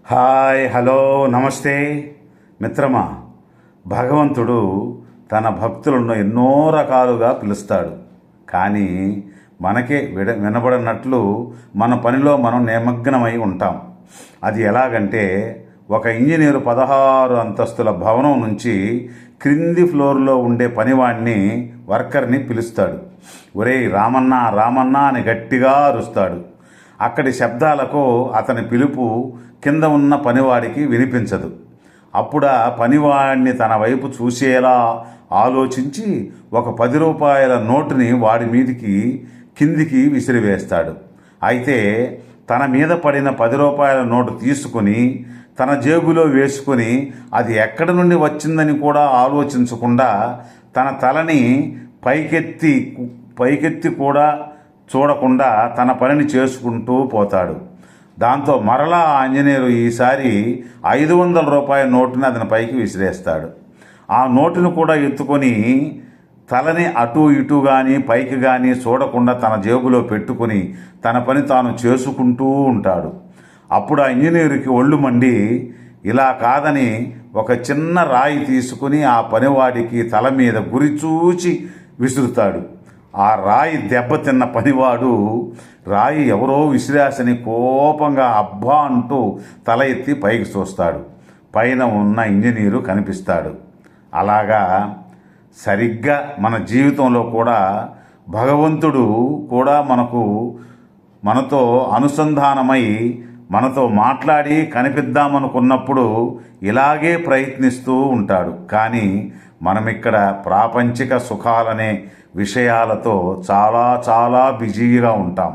Hi, hello, నమస్తే మిత్రమా. భగవంతుడు తన భక్తులను ఎన్నో రకాలుగా పిలుస్తాడు. కానీ మనకే వినబడినట్లు మన పనిలో మనం నిమగ్నమై ఉంటాం. అది ఎలాగంటే, ఒక ఇంజనీరు 16 అంతస్తుల భవనం నుంచి క్రింది ఫ్లోర్లో ఉండే పనివాడిని, వర్కర్ని పిలుస్తాడు. ఒరేయ్ రామన్నా రామన్నా అని గట్టిగా అరుస్తాడు. అక్కడి శబ్దాలకు అతని పిలుపు కింద ఉన్న పనివాడికి వినిపించదు. అప్పుడు ఆ పనివాడిని తన వైపు చూసేలా ఆలోచించి ఒక 10 రూపాయల నోటుని వాడి మీదికి కిందికి విసిరివేస్తాడు. అయితే తన మీద పడిన 10 రూపాయల నోటు తీసుకుని తన జేబులో వేసుకుని అది ఎక్కడి నుండి వచ్చిందని కూడా ఆలోచించకుండా తన తలని పైకెత్తి కూడా చూడకుండా తన పనిని చేసుకుంటూ పోతాడు. దాంతో మరలా ఆ ఇంజనీరు ఈసారి 500 రూపాయల నోటుని అతని పైకి విసిరేస్తాడు. ఆ నోటును కూడా ఎత్తుకొని తలని అటు ఇటు కానీ పైకి కానీ చూడకుండా తన జేబులో పెట్టుకుని తన పని తాను చేసుకుంటూ ఉంటాడు. అప్పుడు ఆ ఇంజనీరుకి ఒళ్ళు మండి ఇలా కాదని ఒక చిన్న రాయి తీసుకుని ఆ పనివాడికి తల మీద గురి చూచి విసురుతాడు. ఆ రాయి దెబ్బతిన్న పనివాడు రాయి ఎవరో విసిరాసని కోపంగా అబ్బా అంటూ తల ఎత్తి పైకి చూస్తాడు. పైన ఉన్న ఇంజనీరు కనిపిస్తాడు. అలాగా సరిగ్గా మన జీవితంలో కూడా భగవంతుడు కూడా మనతో అనుసంధానమై మనతో మాట్లాడి కనిపిద్దామనుకున్నప్పుడు ఇలాగే ప్రయత్నిస్తూ ఉంటాడు. కానీ మనమిక్కడ ప్రాపంచిక సుఖాలనే విషయాలతో చాలా చాలా బిజీగా ఉంటాం.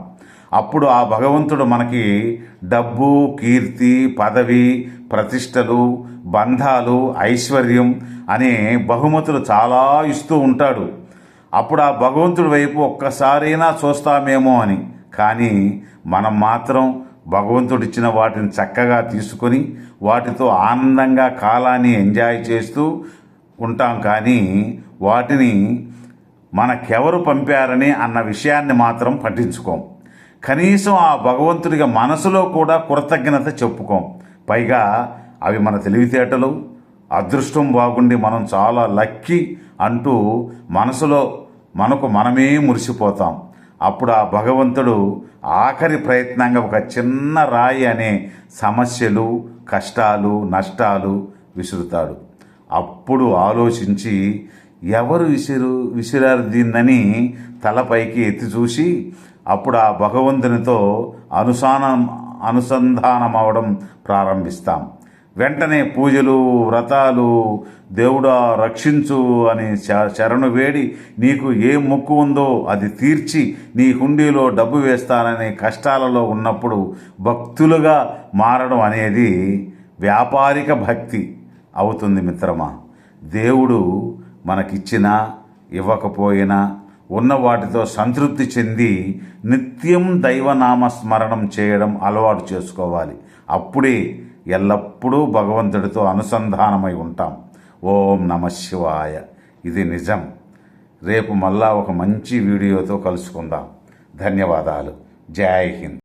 అప్పుడు ఆ భగవంతుడు మనకి డబ్బు, కీర్తి, పదవి, ప్రతిష్టలు, బంధాలు, ఐశ్వర్యం అనే బహుమతులు చాలా ఇస్తూ ఉంటాడు. అప్పుడు ఆ భగవంతుడి వైపు ఒక్కసారైనా చూస్తామేమో అని. కానీ మనం మాత్రం భగవంతుడిచ్చిన వాటిని చక్కగా తీసుకొని వాటితో ఆనందంగా కాలాన్ని ఎంజాయ్ చేస్తూ ఉంటాం. కానీ వాటిని మనకెవరు పంపారని అన్న విషయాన్ని మాత్రం పట్టించుకోం. కనీసం ఆ భగవంతుడిగా మనసులో కూడా కృతజ్ఞత చెప్పుకోం. పైగా అవి మన తెలివితేటలు, అదృష్టం బాగుండి మనం చాలా లక్కీ అంటూ మనసులో మనమే మురిసిపోతాం. అప్పుడు ఆ భగవంతుడు ఆఖరి ప్రయత్నంగా ఒక చిన్న రాయి అనే సమస్యలు, కష్టాలు, నష్టాలు విసురుతాడు. అప్పుడు ఆలోచించి ఎవరు విసిరారు దీన్నని తలపైకి ఎత్తి చూసి అప్పుడు ఆ భగవంతునితో అనుసంధానం అవడం ప్రారంభిస్తాం. వెంటనే పూజలు, వ్రతాలు, దేవుడా రక్షించు అని శరణు వేడి నీకు ఏ మొక్కు ఉందో అది తీర్చి నీ హుండీలో డబ్బు వేస్తానని కష్టాలలో ఉన్నప్పుడు భక్తులుగా మారడం అనేది వ్యాపారిక భక్తి అవుతుంది మిత్రమా. దేవుడు మనకిచ్చినా ఇవ్వకపోయినా ఉన్న వాటితో సంతృప్తి చెంది నిత్యం దైవనామ స్మరణం చేయడం అలవాటు చేసుకోవాలి. అప్పుడే ఎల్లప్పుడూ భగవంతుడితో అనుసంధానమై ఉంటాం. ఓం నమః శివాయ. ఇది నిజం. రేపు మళ్ళా ఒక మంచి వీడియోతో కలుసుకుందాం. ధన్యవాదాలు. జై హింద్.